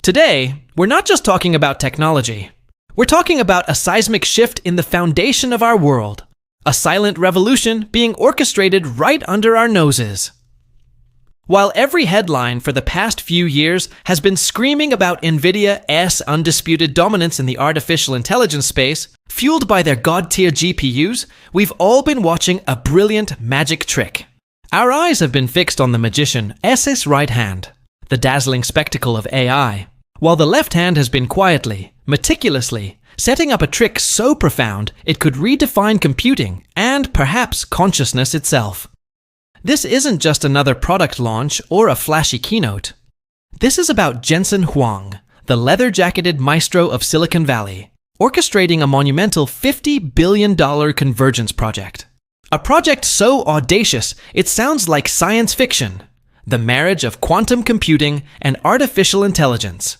Today, we're not just talking about technology. We're talking about a seismic shift in the foundation of our world, a silent revolution being orchestrated right under our noses. While every headline for the past few years has been screaming about Nvidia's undisputed dominance in the artificial intelligence space, fueled by their god-tier GPUs, we've all been watching a brilliant magic trick. Our eyes have been fixed on the magician's right hand, the dazzling spectacle of AI, while the left hand has been quietly, meticulously, setting up a trick so profound it could redefine computing and perhaps consciousness itself. This isn't just another product launch or a flashy keynote. This is about Jensen Huang, the leather-jacketed maestro of Silicon Valley, orchestrating a monumental $50 billion convergence project. A project so audacious it sounds like science fiction, the marriage of quantum computing and artificial intelligence.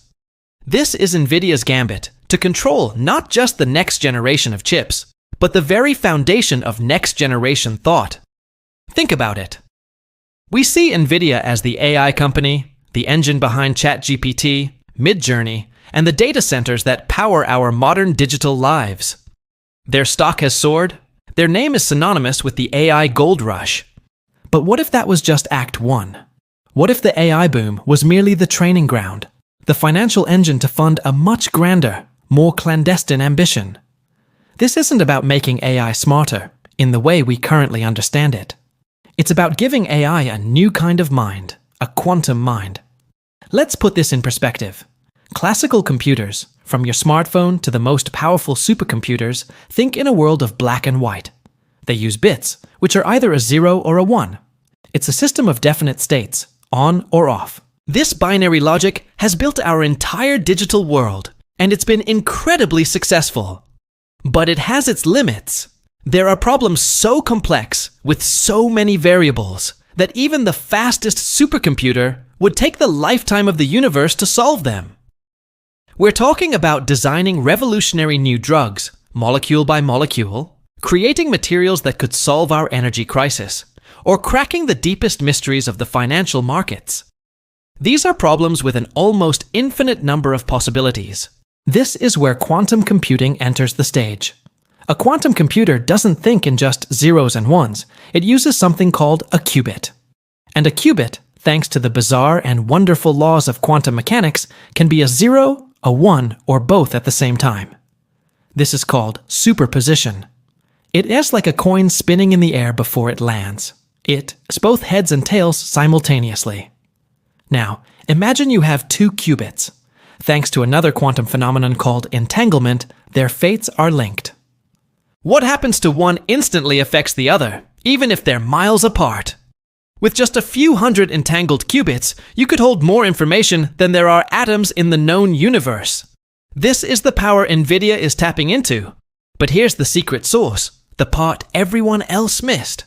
This is Nvidia's gambit to control not just the next generation of chips, but the very foundation of next-generation thought. Think about it. We see Nvidia as the AI company, the engine behind ChatGPT, Midjourney, and the data centers that power our modern digital lives. Their stock has soared. Their name is synonymous with the AI gold rush. But what if that was just Act 1? What if the AI boom was merely the training ground, the financial engine to fund a much grander, more clandestine ambition? This isn't about making AI smarter in the way we currently understand it. It's about giving AI a new kind of mind, a quantum mind. Let's put this in perspective. Classical computers, from your smartphone to the most powerful supercomputers, think in a world of black and white. They use bits, which are either a 0 or a 1. It's a system of definite states, on or off. This binary logic has built our entire digital world, and it's been incredibly successful. But it has its limits. There are problems so complex, with so many variables, that even the fastest supercomputer would take the lifetime of the universe to solve them. We're talking about designing revolutionary new drugs, molecule by molecule, creating materials that could solve our energy crisis, or cracking the deepest mysteries of the financial markets. These are problems with an almost infinite number of possibilities. This is where quantum computing enters the stage. A quantum computer doesn't think in just zeros and ones. It uses something called a qubit. And a qubit, thanks to the bizarre and wonderful laws of quantum mechanics, can be a 0, a 1, or both at the same time. This is called superposition. It is like a coin spinning in the air before it lands. It's both heads and tails simultaneously. Now, imagine you have two qubits. Thanks to another quantum phenomenon called entanglement, their fates are linked. What happens to one instantly affects the other, even if they're miles apart. With just a few hundred entangled qubits, you could hold more information than there are atoms in the known universe. This is the power Nvidia is tapping into. But here's the secret sauce, the part everyone else missed.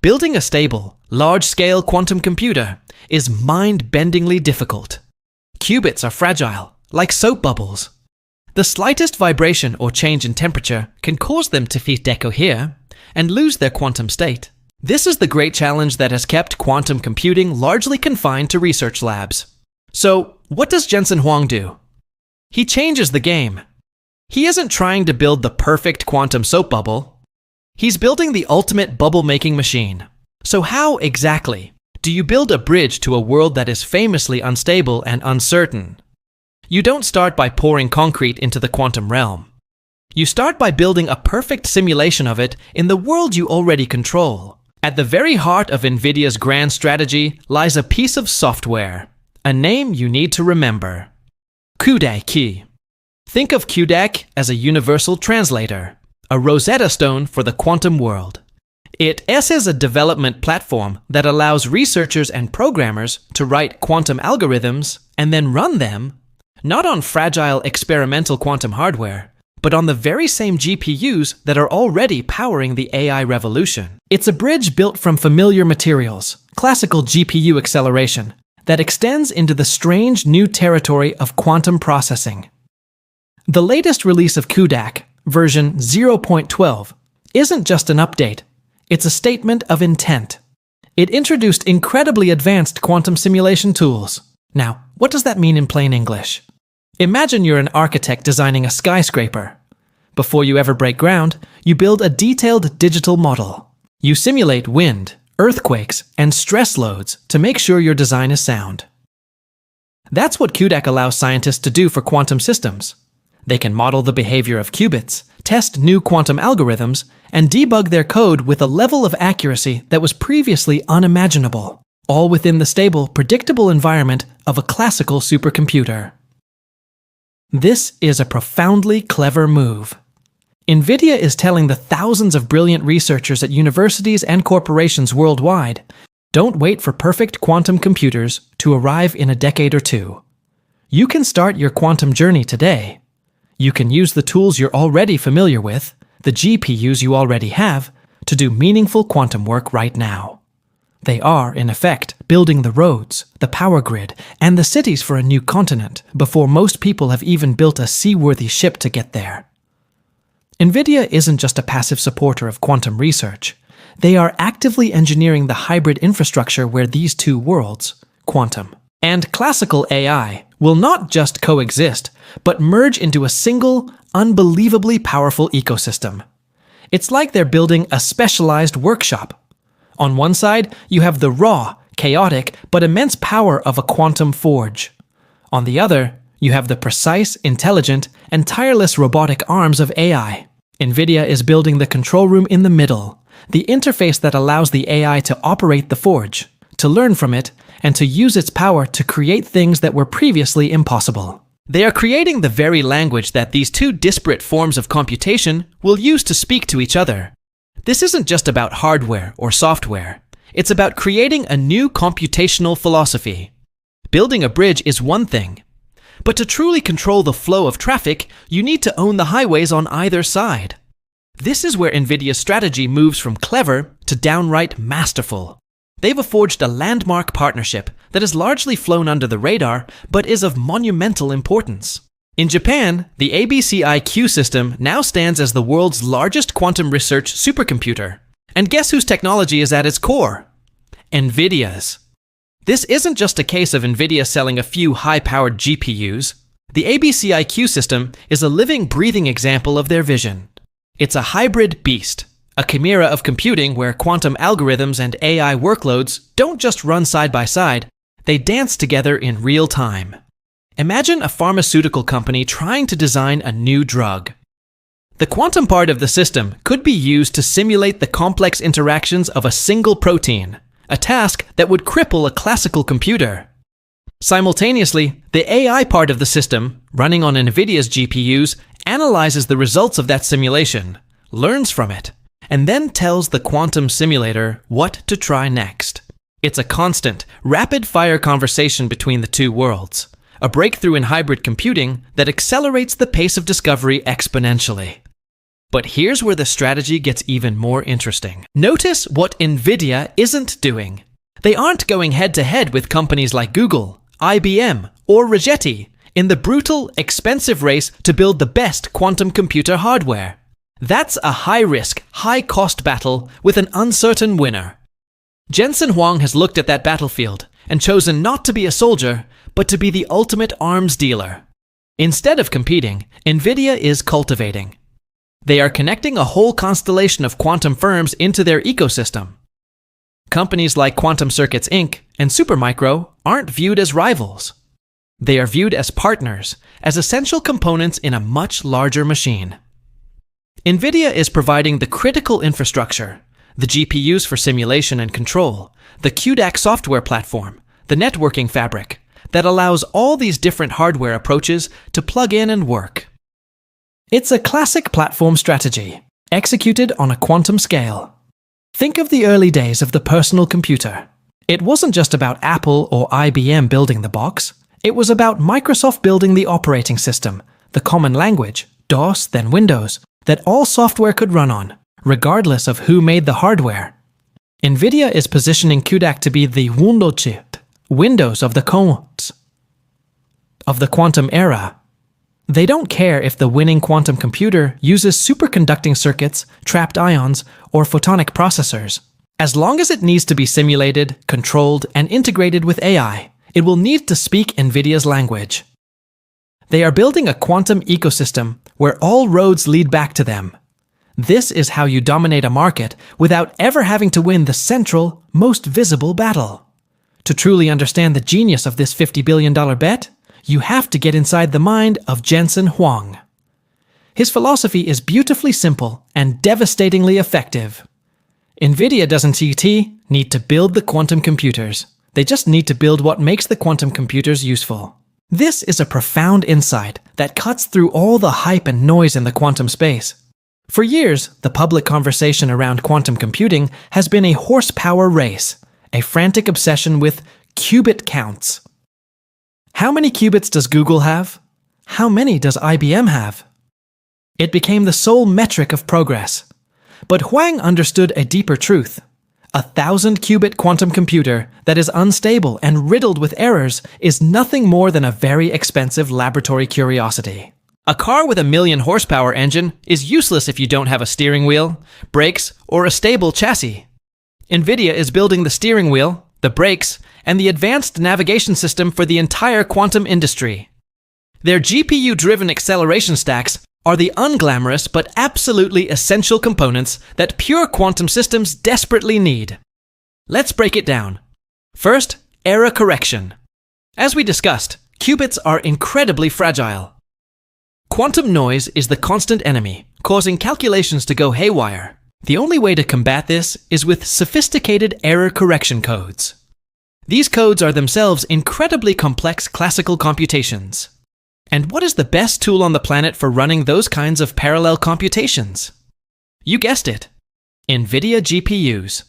Building a stable, large-scale quantum computer is mind-bendingly difficult. Qubits are fragile, like soap bubbles. The slightest vibration or change in temperature can cause them to decohere and lose their quantum state. This is the great challenge that has kept quantum computing largely confined to research labs. So, what does Jensen Huang do? He changes the game. He isn't trying to build the perfect quantum soap bubble. He's building the ultimate bubble-making machine. So how exactly do you build a bridge to a world that is famously unstable and uncertain? You don't start by pouring concrete into the quantum realm. You start by building a perfect simulation of it in the world you already control. At the very heart of Nvidia's grand strategy lies a piece of software, a name you need to remember. CUDA. Think of CUDA as a universal translator, a Rosetta Stone for the quantum world. It is a development platform that allows researchers and programmers to write quantum algorithms and then run them not on fragile experimental quantum hardware, but on the very same GPUs that are already powering the AI revolution. It's a bridge built from familiar materials, classical GPU acceleration, that extends into the strange new territory of quantum processing. The latest release of CUDA, version 0.12, isn't just an update, it's a statement of intent. It introduced incredibly advanced quantum simulation tools, Now, what does that mean in plain English? Imagine you're an architect designing a skyscraper. Before you ever break ground, you build a detailed digital model. You simulate wind, earthquakes, and stress loads to make sure your design is sound. That's what QDAC allows scientists to do for quantum systems. They can model the behavior of qubits, test new quantum algorithms, and debug their code with a level of accuracy that was previously unimaginable, all within the stable, predictable environment of a classical supercomputer. This is a profoundly clever move. Nvidia is telling the thousands of brilliant researchers at universities and corporations worldwide, don't wait for perfect quantum computers to arrive in a decade or two. You can start your quantum journey today. You can use the tools you're already familiar with, the GPUs you already have, to do meaningful quantum work right now. They are, in effect, building the roads, the power grid, and the cities for a new continent before most people have even built a seaworthy ship to get there. Nvidia isn't just a passive supporter of quantum research. They are actively engineering the hybrid infrastructure where these two worlds, quantum and classical AI, will not just coexist, but merge into a single, unbelievably powerful ecosystem. It's like they're building a specialized workshop. On one side, you have the raw, chaotic, but immense power of a quantum forge. On the other, you have the precise, intelligent, and tireless robotic arms of AI. Nvidia is building the control room in the middle, the interface that allows the AI to operate the forge, to learn from it, and to use its power to create things that were previously impossible. They are creating the very language that these two disparate forms of computation will use to speak to each other. This isn't just about hardware or software. It's about creating a new computational philosophy. Building a bridge is one thing, but to truly control the flow of traffic, you need to own the highways on either side. This is where Nvidia's strategy moves from clever to downright masterful. They've forged a landmark partnership that has largely flown under the radar, but is of monumental importance. In Japan, the ABCIQ system now stands as the world's largest quantum research supercomputer. And guess whose technology is at its core? Nvidia's. This isn't just a case of Nvidia selling a few high-powered GPUs. The ABCIQ system is a living, breathing example of their vision. It's a hybrid beast, a chimera of computing where quantum algorithms and AI workloads don't just run side by side, they dance together in real time. Imagine a pharmaceutical company trying to design a new drug. The quantum part of the system could be used to simulate the complex interactions of a single protein, a task that would cripple a classical computer. Simultaneously, the AI part of the system, running on Nvidia's GPUs, analyzes the results of that simulation, learns from it, and then tells the quantum simulator what to try next. It's a constant, rapid-fire conversation between the two worlds, a breakthrough in hybrid computing that accelerates the pace of discovery exponentially. But here's where the strategy gets even more interesting. Notice what Nvidia isn't doing. They aren't going head-to-head with companies like Google, IBM, or Rigetti in the brutal, expensive race to build the best quantum computer hardware. That's a high-risk, high-cost battle with an uncertain winner. Jensen Huang has looked at that battlefield and chosen not to be a soldier, but to be the ultimate arms dealer. Instead of competing, Nvidia is cultivating. They are connecting a whole constellation of quantum firms into their ecosystem. Companies like Quantum Circuits Inc. and Supermicro aren't viewed as rivals. They are viewed as partners, as essential components in a much larger machine. Nvidia is providing the critical infrastructure, the GPUs for simulation and control, the QDAC software platform, the networking fabric, that allows all these different hardware approaches to plug in and work. It's a classic platform strategy, executed on a quantum scale. Think of the early days of the personal computer. It wasn't just about Apple or IBM building the box. It was about Microsoft building the operating system, the common language, DOS, then Windows, that all software could run on, regardless of who made the hardware. Nvidia is positioning QDAC to be the Windows of the quantum era. They don't care if the winning quantum computer uses superconducting circuits, trapped ions, or photonic processors. As long as it needs to be simulated, controlled, and integrated with AI, it will need to speak Nvidia's language. They are building a quantum ecosystem where all roads lead back to them. This is how you dominate a market without ever having to win the central, most visible battle. To truly understand the genius of this $50 billion bet, you have to get inside the mind of Jensen Huang. His philosophy is beautifully simple and devastatingly effective. Nvidia doesn't need to build the quantum computers. They just need to build what makes the quantum computers useful. This is a profound insight that cuts through all the hype and noise in the quantum space. For years, the public conversation around quantum computing has been a horsepower race, a frantic obsession with qubit counts. How many qubits does Google have? How many does IBM have? It became the sole metric of progress. But Huang understood a deeper truth. A 1,000-qubit quantum computer that is unstable and riddled with errors is nothing more than a very expensive laboratory curiosity. A car with a 1,000,000 horsepower engine is useless if you don't have a steering wheel, brakes, or a stable chassis. Nvidia is building the steering wheel, the brakes, and the advanced navigation system for the entire quantum industry. Their GPU-driven acceleration stacks are the unglamorous but absolutely essential components that pure quantum systems desperately need. Let's break it down. First, error correction. As we discussed, qubits are incredibly fragile. Quantum noise is the constant enemy, causing calculations to go haywire. The only way to combat this is with sophisticated error correction codes. These codes are themselves incredibly complex classical computations. And what is the best tool on the planet for running those kinds of parallel computations? You guessed it, Nvidia GPUs.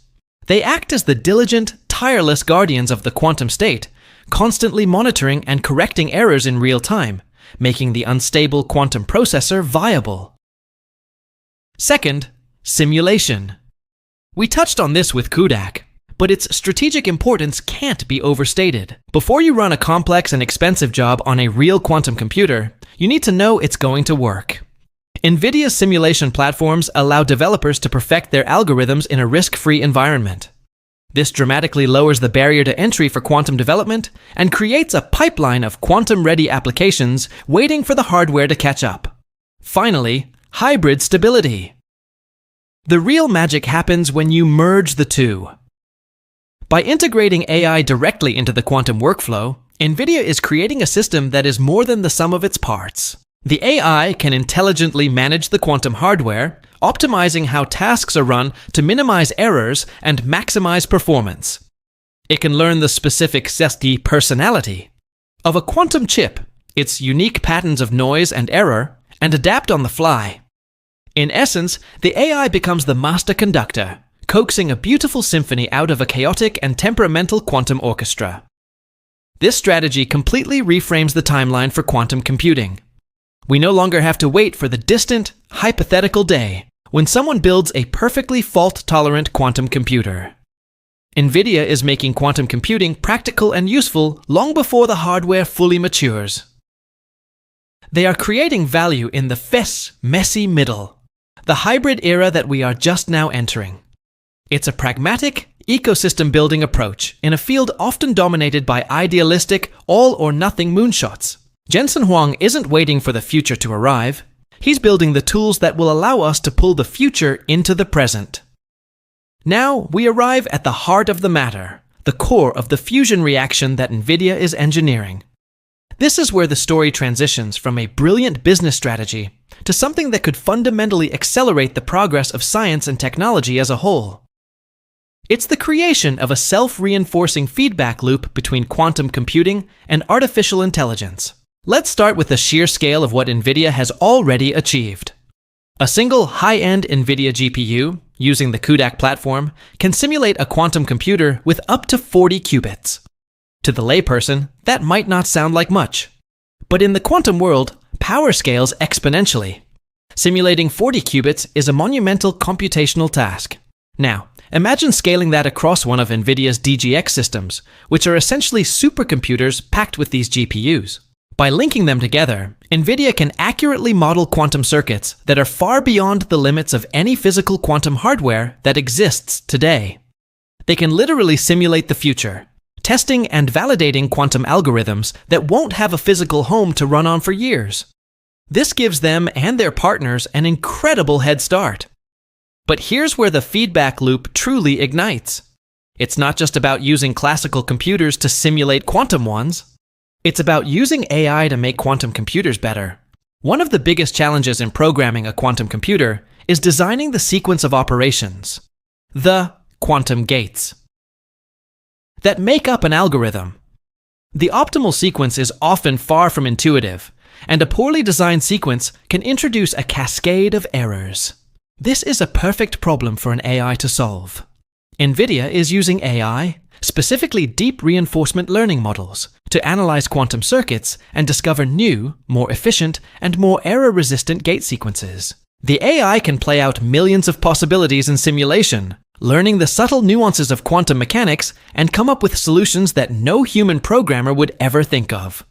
They act as the diligent, tireless guardians of the quantum state, constantly monitoring and correcting errors in real time, making the unstable quantum processor viable. Second, simulation. We touched on this with CUDAC, but its strategic importance can't be overstated. Before you run a complex and expensive job on a real quantum computer, you need to know it's going to work. Nvidia's simulation platforms allow developers to perfect their algorithms in a risk-free environment. This dramatically lowers the barrier to entry for quantum development and creates a pipeline of quantum-ready applications waiting for the hardware to catch up. Finally, hybrid stability. The real magic happens when you merge the two. By integrating AI directly into the quantum workflow, Nvidia is creating a system that is more than the sum of its parts. The AI can intelligently manage the quantum hardware, optimizing how tasks are run to minimize errors and maximize performance. It can learn the specific personality of a quantum chip, its unique patterns of noise and error, and adapt on the fly. In essence, the AI becomes the master conductor, coaxing a beautiful symphony out of a chaotic and temperamental quantum orchestra. This strategy completely reframes the timeline for quantum computing. We no longer have to wait for the distant, hypothetical day when someone builds a perfectly fault-tolerant quantum computer. Nvidia is making quantum computing practical and useful long before the hardware fully matures. They are creating value in the messy middle, the hybrid era that we are just now entering. It's a pragmatic, ecosystem-building approach in a field often dominated by idealistic, all-or-nothing moonshots. Jensen Huang isn't waiting for the future to arrive. He's building the tools that will allow us to pull the future into the present. Now we arrive at the heart of the matter, the core of the fusion reaction that Nvidia is engineering. This is where the story transitions from a brilliant business strategy to something that could fundamentally accelerate the progress of science and technology as a whole. It's the creation of a self-reinforcing feedback loop between quantum computing and artificial intelligence. Let's start with the sheer scale of what Nvidia has already achieved. A single high-end Nvidia GPU, using the CUDAC platform, can simulate a quantum computer with up to 40 qubits. To the layperson, that might not sound like much. But in the quantum world, power scales exponentially. Simulating 40 qubits is a monumental computational task. Now, imagine scaling that across one of Nvidia's DGX systems, which are essentially supercomputers packed with these GPUs. By linking them together, Nvidia can accurately model quantum circuits that are far beyond the limits of any physical quantum hardware that exists today. They can literally simulate the future, testing and validating quantum algorithms that won't have a physical home to run on for years. This gives them and their partners an incredible head start. But here's where the feedback loop truly ignites. It's not just about using classical computers to simulate quantum ones. It's about using AI to make quantum computers better. One of the biggest challenges in programming a quantum computer is designing the sequence of operations, the quantum gates, that make up an algorithm. The optimal sequence is often far from intuitive, and a poorly designed sequence can introduce a cascade of errors. This is a perfect problem for an AI to solve. Nvidia is using AI, specifically deep reinforcement learning models, to analyze quantum circuits and discover new, more efficient, and more error-resistant gate sequences. The AI can play out millions of possibilities in simulation, learning the subtle nuances of quantum mechanics and come up with solutions that no human programmer would ever think of.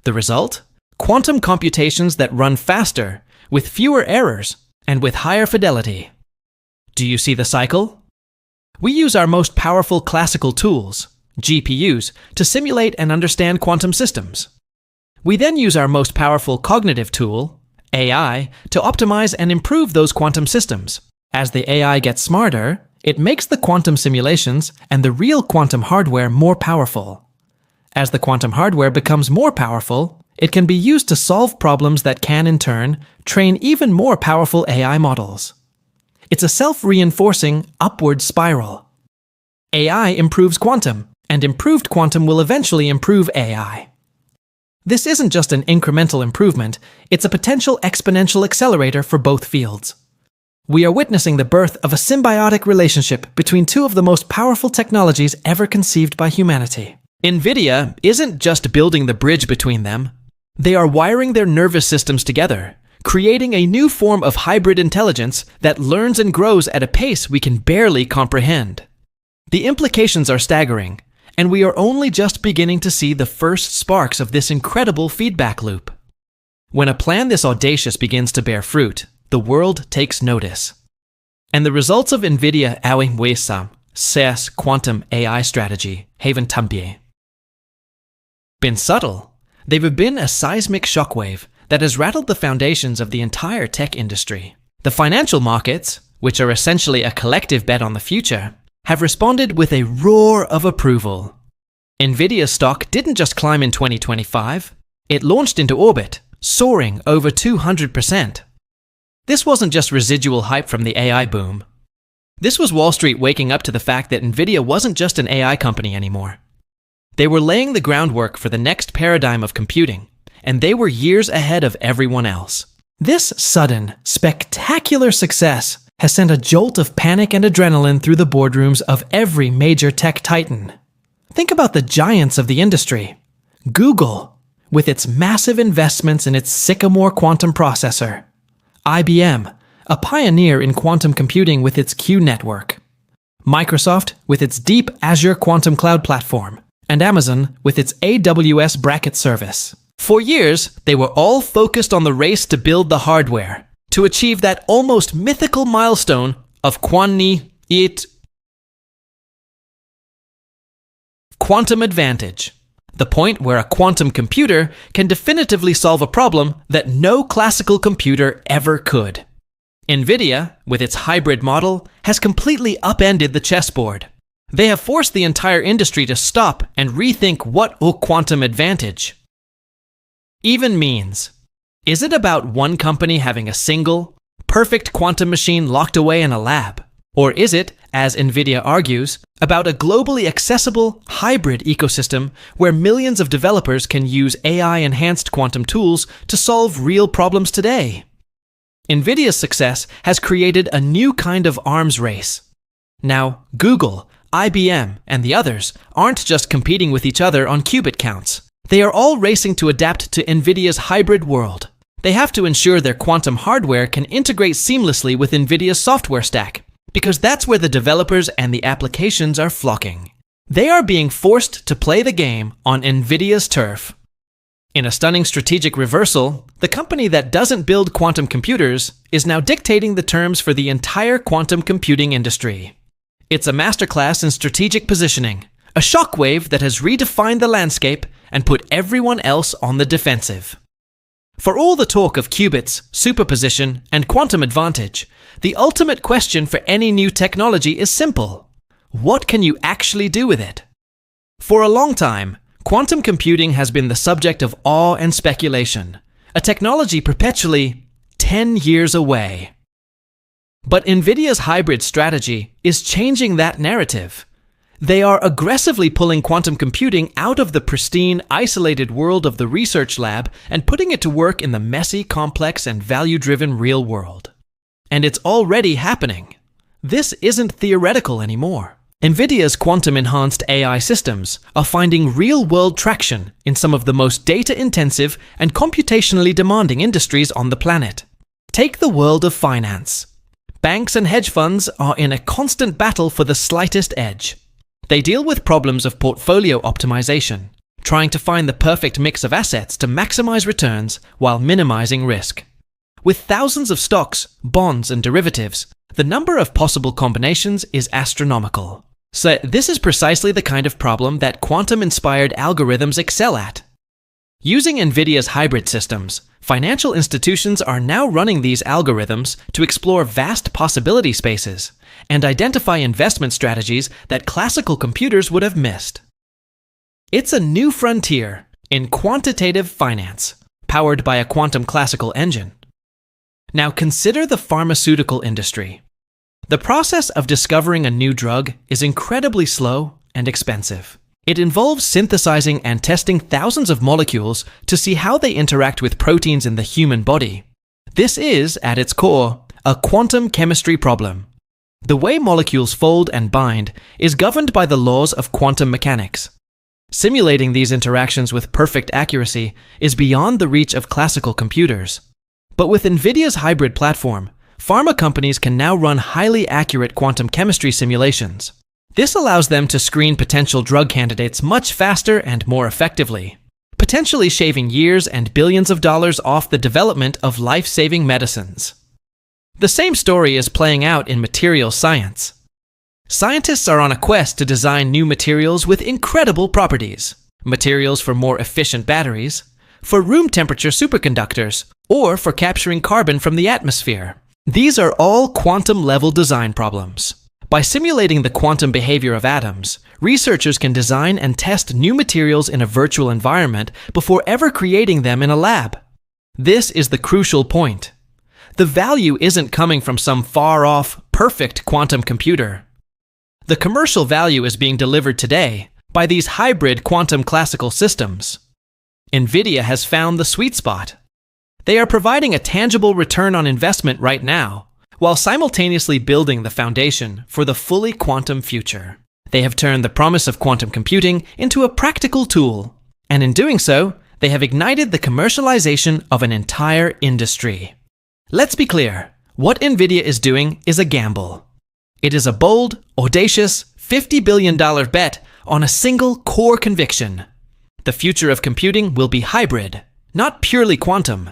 The result? Quantum computations that run faster, with fewer errors, and with higher fidelity. Do you see the cycle? We use our most powerful classical tools, GPUs, to simulate and understand quantum systems. We then use our most powerful cognitive tool, AI, to optimize and improve those quantum systems. As the AI gets smarter, it makes the quantum simulations and the real quantum hardware more powerful. As the quantum hardware becomes more powerful, it can be used to solve problems that can, in turn, train even more powerful AI models. It's a self-reinforcing upward spiral. AI improves quantum, and improved quantum will eventually improve AI. This isn't just an incremental improvement, it's a potential exponential accelerator for both fields. We are witnessing the birth of a symbiotic relationship between two of the most powerful technologies ever conceived by humanity. Nvidia isn't just building the bridge between them. They are wiring their nervous systems together, creating a new form of hybrid intelligence that learns and grows at a pace we can barely comprehend. The implications are staggering, and we are only just beginning to see the first sparks of this incredible feedback loop. When a plan this audacious begins to bear fruit, the world takes notice. And the results of Nvidia CS quantum AI strategy haven't been subtle. They've been a seismic shockwave that has rattled the foundations of the entire tech industry. The financial markets, which are essentially a collective bet on the future, have responded with a roar of approval. Nvidia's stock didn't just climb in 2025, it launched into orbit, soaring over 200%. This wasn't just residual hype from the AI boom. This was Wall Street waking up to the fact that Nvidia wasn't just an AI company anymore. They were laying the groundwork for the next paradigm of computing, and they were years ahead of everyone else. This sudden, spectacular success has sent a jolt of panic and adrenaline through the boardrooms of every major tech titan. Think about the giants of the industry. Google, with its massive investments in its Sycamore quantum processor. IBM, a pioneer in quantum computing with its Q network. Microsoft, with its deep Azure quantum cloud platform. And Amazon, with its AWS bracket service. For years, they were all focused on the race to build the hardware, to achieve that almost mythical milestone of quantum advantage, the point where a quantum computer can definitively solve a problem that no classical computer ever could. Nvidia, with its hybrid model, has completely upended the chessboard. They have forced the entire industry to stop and rethink what a quantum advantage even means. Is it about one company having a single, perfect quantum machine locked away in a lab? Or is it, as Nvidia argues, about a globally accessible, hybrid ecosystem where millions of developers can use AI-enhanced quantum tools to solve real problems today? Nvidia's success has created a new kind of arms race. Now, Google, IBM, and the others aren't just competing with each other on qubit counts. They are all racing to adapt to Nvidia's hybrid world. They have to ensure their quantum hardware can integrate seamlessly with Nvidia's software stack, because that's where the developers and the applications are flocking. They are being forced to play the game on Nvidia's turf. In a stunning strategic reversal, the company that doesn't build quantum computers is now dictating the terms for the entire quantum computing industry. It's a masterclass in strategic positioning, a shockwave that has redefined the landscape and put everyone else on the defensive. For all the talk of qubits, superposition, and quantum advantage, the ultimate question for any new technology is simple. What can you actually do with it? For a long time, quantum computing has been the subject of awe and speculation, a technology perpetually 10 years away. But Nvidia's hybrid strategy is changing that narrative. They are aggressively pulling quantum computing out of the pristine, isolated world of the research lab and putting it to work in the messy, complex, and value-driven real world. And it's already happening. This isn't theoretical anymore. Nvidia's quantum-enhanced AI systems are finding real-world traction in some of the most data-intensive and computationally demanding industries on the planet. Take the world of finance. Banks and hedge funds are in a constant battle for the slightest edge. They deal with problems of portfolio optimization, trying to find the perfect mix of assets to maximize returns while minimizing risk. With thousands of stocks, bonds, and derivatives, the number of possible combinations is astronomical. So this is precisely the kind of problem that quantum-inspired algorithms excel at. Using Nvidia's hybrid systems, financial institutions are now running these algorithms to explore vast possibility spaces and identify investment strategies that classical computers would have missed. It's a new frontier in quantitative finance, powered by a quantum classical engine. Now consider the pharmaceutical industry. The process of discovering a new drug is incredibly slow and expensive. It involves synthesizing and testing thousands of molecules to see how they interact with proteins in the human body. This is, at its core, a quantum chemistry problem. The way molecules fold and bind is governed by the laws of quantum mechanics. Simulating these interactions with perfect accuracy is beyond the reach of classical computers. But with Nvidia's hybrid platform, pharma companies can now run highly accurate quantum chemistry simulations. This allows them to screen potential drug candidates much faster and more effectively, potentially shaving years and billions of dollars off the development of life-saving medicines. The same story is playing out in materials science. Scientists are on a quest to design new materials with incredible properties, materials for more efficient batteries, for room temperature superconductors, or for capturing carbon from the atmosphere. These are all quantum-level design problems. By simulating the quantum behavior of atoms, researchers can design and test new materials in a virtual environment before ever creating them in a lab. This is the crucial point. The value isn't coming from some far-off, perfect quantum computer. The commercial value is being delivered today by these hybrid quantum classical systems. Nvidia has found the sweet spot. They are providing a tangible return on investment right now, while simultaneously building the foundation for the fully quantum future. They have turned the promise of quantum computing into a practical tool, and in doing so, they have ignited the commercialization of an entire industry. Let's be clear, what Nvidia is doing is a gamble. It is a bold, audacious, $50 billion bet on a single core conviction. The future of computing will be hybrid, not purely quantum.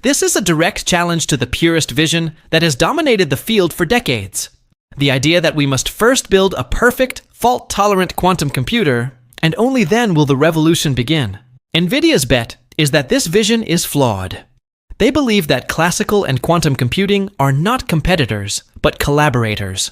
This is a direct challenge to the purist vision that has dominated the field for decades. The idea that we must first build a perfect, fault-tolerant quantum computer, and only then will the revolution begin. Nvidia's bet is that this vision is flawed. They believe that classical and quantum computing are not competitors, but collaborators.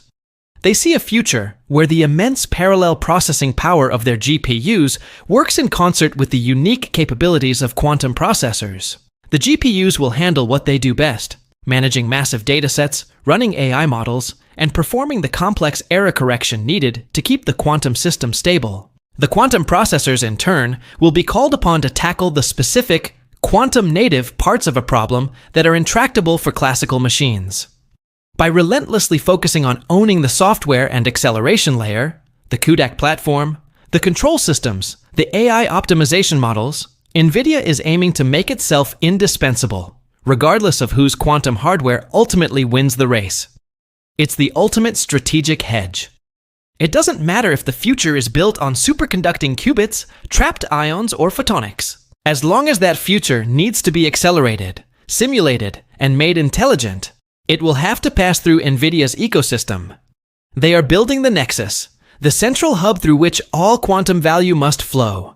They see a future where the immense parallel processing power of their GPUs works in concert with the unique capabilities of quantum processors. The GPUs will handle what they do best, managing massive datasets, running AI models, and performing the complex error correction needed to keep the quantum system stable. The quantum processors, in turn, will be called upon to tackle the specific, quantum-native parts of a problem that are intractable for classical machines. By relentlessly focusing on owning the software and acceleration layer, the CUDA platform, the control systems, the AI optimization models, Nvidia is aiming to make itself indispensable, regardless of whose quantum hardware ultimately wins the race. It's the ultimate strategic hedge. It doesn't matter if the future is built on superconducting qubits, trapped ions, or photonics. As long as that future needs to be accelerated, simulated, and made intelligent, it will have to pass through Nvidia's ecosystem. They are building the nexus, the central hub through which all quantum value must flow.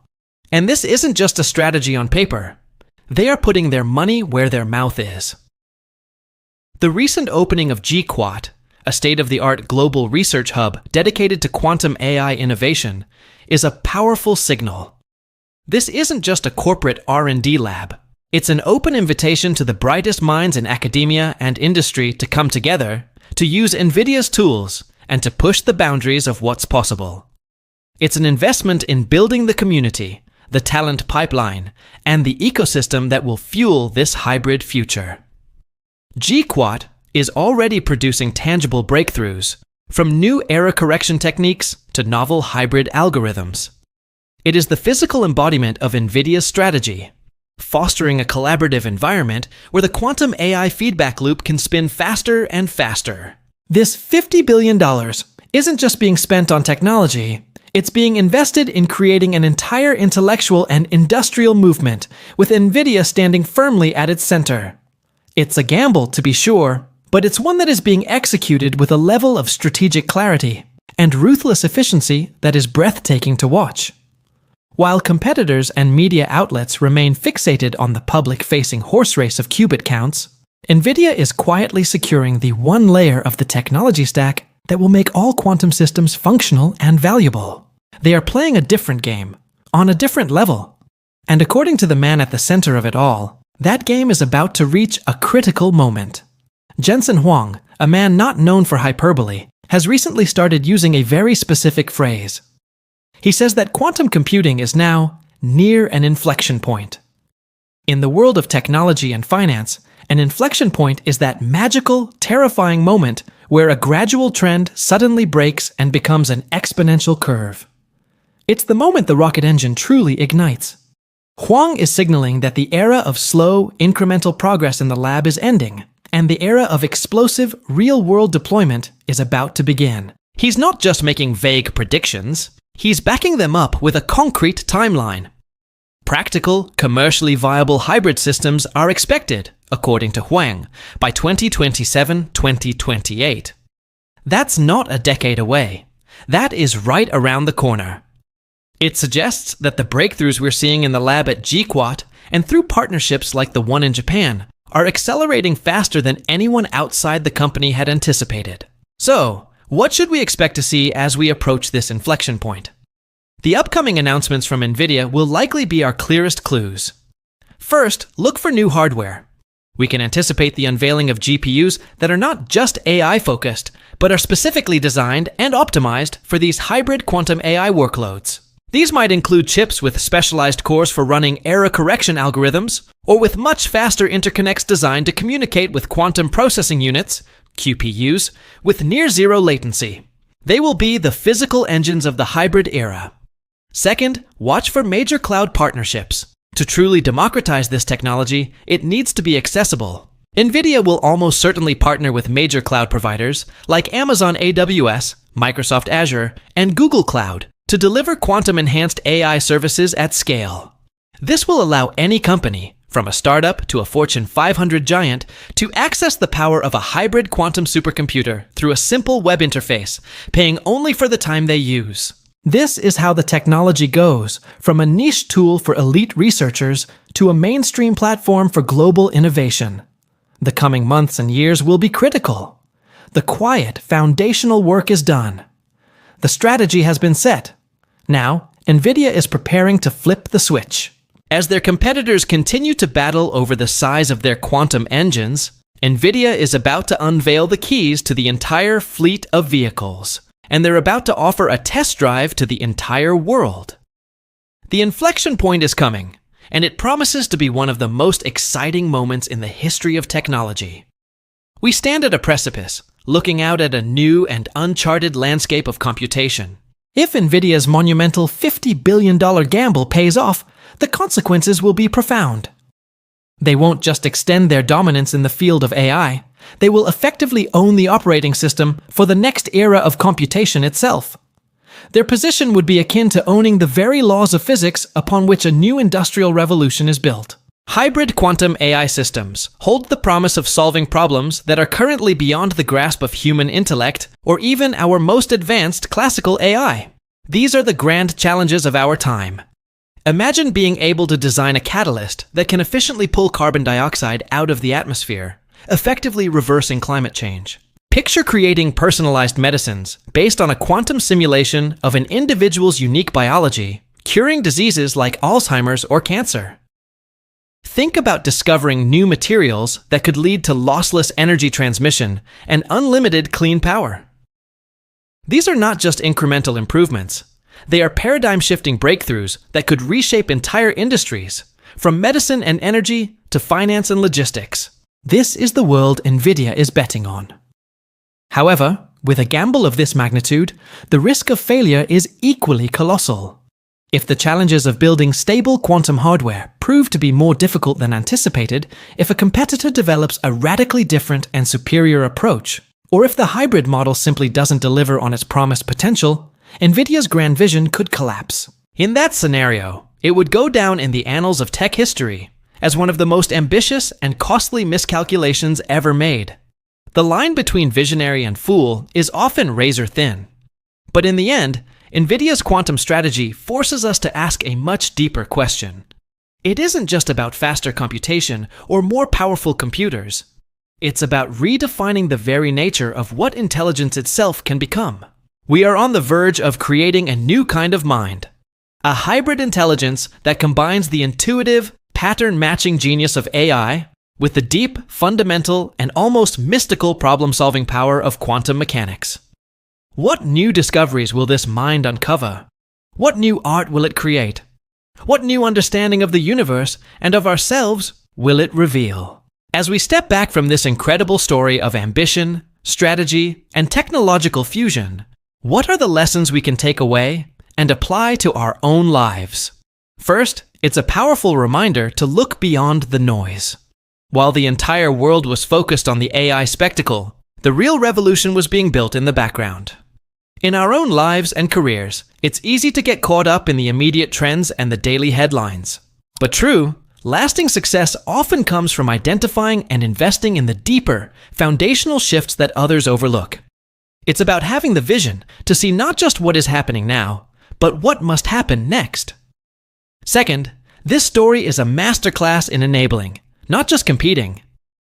And this isn't just a strategy on paper. They are putting their money where their mouth is. The recent opening of GQuat, a state-of-the-art global research hub dedicated to quantum AI innovation, is a powerful signal. This isn't just a corporate R&D lab. It's an open invitation to the brightest minds in academia and industry to come together, to use Nvidia's tools, and to push the boundaries of what's possible. It's an investment in building the community, the talent pipeline, and the ecosystem that will fuel this hybrid future. GQuat is already producing tangible breakthroughs, from new error correction techniques to novel hybrid algorithms. It is the physical embodiment of Nvidia's strategy, fostering a collaborative environment where the quantum AI feedback loop can spin faster and faster. This $50 billion isn't just being spent on technology, it's being invested in creating an entire intellectual and industrial movement, with Nvidia standing firmly at its center. It's a gamble, to be sure, but it's one that is being executed with a level of strategic clarity and ruthless efficiency that is breathtaking to watch. While competitors and media outlets remain fixated on the public-facing horse race of qubit counts, Nvidia is quietly securing the one layer of the technology stack that will make all quantum systems functional and valuable. They are playing a different game, on a different level. And according to the man at the center of it all, that game is about to reach a critical moment. Jensen Huang, a man not known for hyperbole, has recently started using a very specific phrase. He says that quantum computing is now near an inflection point. In the world of technology and finance, an inflection point is that magical, terrifying moment where a gradual trend suddenly breaks and becomes an exponential curve. It's the moment the rocket engine truly ignites. Huang is signaling that the era of slow, incremental progress in the lab is ending, and the era of explosive, real-world deployment is about to begin. He's not just making vague predictions. He's backing them up with a concrete timeline. Practical, commercially viable hybrid systems are expected, according to Huang, by 2027-2028. That's not a decade away. That is right around the corner. It suggests that the breakthroughs we're seeing in the lab at GQuat and through partnerships like the one in Japan are accelerating faster than anyone outside the company had anticipated. So, what should we expect to see as we approach this inflection point? The upcoming announcements from Nvidia will likely be our clearest clues. First, look for new hardware. We can anticipate the unveiling of GPUs that are not just AI-focused, but are specifically designed and optimized for these hybrid quantum AI workloads. These might include chips with specialized cores for running error correction algorithms, or with much faster interconnects designed to communicate with quantum processing units, QPUs, with near-zero latency. They will be the physical engines of the hybrid era. Second, watch for major cloud partnerships. To truly democratize this technology, it needs to be accessible. Nvidia will almost certainly partner with major cloud providers like Amazon AWS, Microsoft Azure, and Google Cloud to deliver quantum-enhanced AI services at scale. This will allow any company, from a startup to a Fortune 500 giant, to access the power of a hybrid quantum supercomputer through a simple web interface, paying only for the time they use. This is how the technology goes, from a niche tool for elite researchers to a mainstream platform for global innovation. The coming months and years will be critical. The quiet, foundational work is done. The strategy has been set. Now, Nvidia is preparing to flip the switch. As their competitors continue to battle over the size of their quantum engines, Nvidia is about to unveil the keys to the entire fleet of vehicles, and they're about to offer a test drive to the entire world. The inflection point is coming, and it promises to be one of the most exciting moments in the history of technology. We stand at a precipice, looking out at a new and uncharted landscape of computation. If Nvidia's monumental $50 billion gamble pays off, the consequences will be profound. They won't just extend their dominance in the field of AI, they will effectively own the operating system for the next era of computation itself. Their position would be akin to owning the very laws of physics upon which a new industrial revolution is built. Hybrid quantum AI systems hold the promise of solving problems that are currently beyond the grasp of human intellect or even our most advanced classical AI. These are the grand challenges of our time. Imagine being able to design a catalyst that can efficiently pull carbon dioxide out of the atmosphere, effectively reversing climate change. Picture creating personalized medicines based on a quantum simulation of an individual's unique biology, curing diseases like Alzheimer's or cancer. Think about discovering new materials that could lead to lossless energy transmission and unlimited clean power. These are not just incremental improvements. They are paradigm-shifting breakthroughs that could reshape entire industries, from medicine and energy to finance and logistics. This is the world Nvidia is betting on. However, with a gamble of this magnitude, the risk of failure is equally colossal. If the challenges of building stable quantum hardware prove to be more difficult than anticipated, if a competitor develops a radically different and superior approach, or if the hybrid model simply doesn't deliver on its promised potential, Nvidia's grand vision could collapse. In that scenario, it would go down in the annals of tech history as one of the most ambitious and costly miscalculations ever made. The line between visionary and fool is often razor thin. But in the end, Nvidia's quantum strategy forces us to ask a much deeper question. It isn't just about faster computation or more powerful computers. It's about redefining the very nature of what intelligence itself can become. We are on the verge of creating a new kind of mind. A hybrid intelligence that combines the intuitive, pattern-matching genius of AI with the deep, fundamental, and almost mystical problem-solving power of quantum mechanics. What new discoveries will this mind uncover? What new art will it create? What new understanding of the universe and of ourselves will it reveal? As we step back from this incredible story of ambition, strategy, and technological fusion, what are the lessons we can take away and apply to our own lives? First, it's a powerful reminder to look beyond the noise. While the entire world was focused on the AI spectacle, the real revolution was being built in the background. In our own lives and careers, it's easy to get caught up in the immediate trends and the daily headlines. But true, lasting success often comes from identifying and investing in the deeper, foundational shifts that others overlook. It's about having the vision to see not just what is happening now, but what must happen next. Second, this story is a masterclass in enabling, not just competing.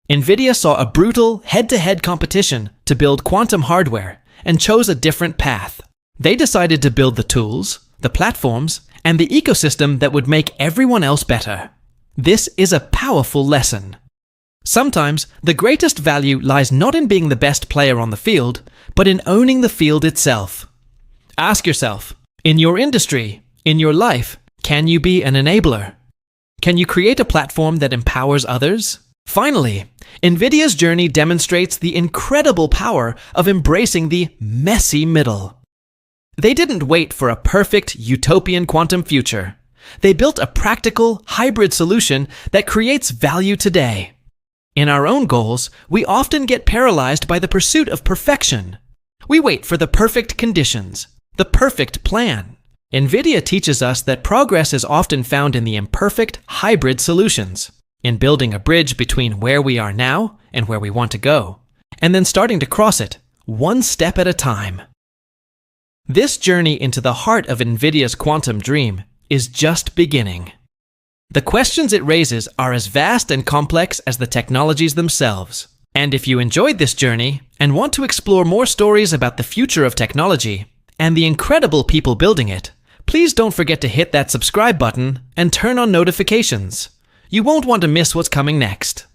Nvidia saw a brutal, head-to-head competition to build quantum hardware and chose a different path. They decided to build the tools, the platforms, and the ecosystem that would make everyone else better. This is a powerful lesson. Sometimes, the greatest value lies not in being the best player on the field, but in owning the field itself. Ask yourself, in your industry, in your life, can you be an enabler? Can you create a platform that empowers others? Finally, Nvidia's journey demonstrates the incredible power of embracing the messy middle. They didn't wait for a perfect utopian quantum future. They built a practical, hybrid solution that creates value today. In our own goals, we often get paralyzed by the pursuit of perfection. We wait for the perfect conditions, the perfect plan. Nvidia teaches us that progress is often found in the imperfect, hybrid solutions, in building a bridge between where we are now and where we want to go, and then starting to cross it, one step at a time. This journey into the heart of Nvidia's quantum dream is just beginning. The questions it raises are as vast and complex as the technologies themselves. And if you enjoyed this journey and want to explore more stories about the future of technology and the incredible people building it, please don't forget to hit that subscribe button and turn on notifications. You won't want to miss what's coming next.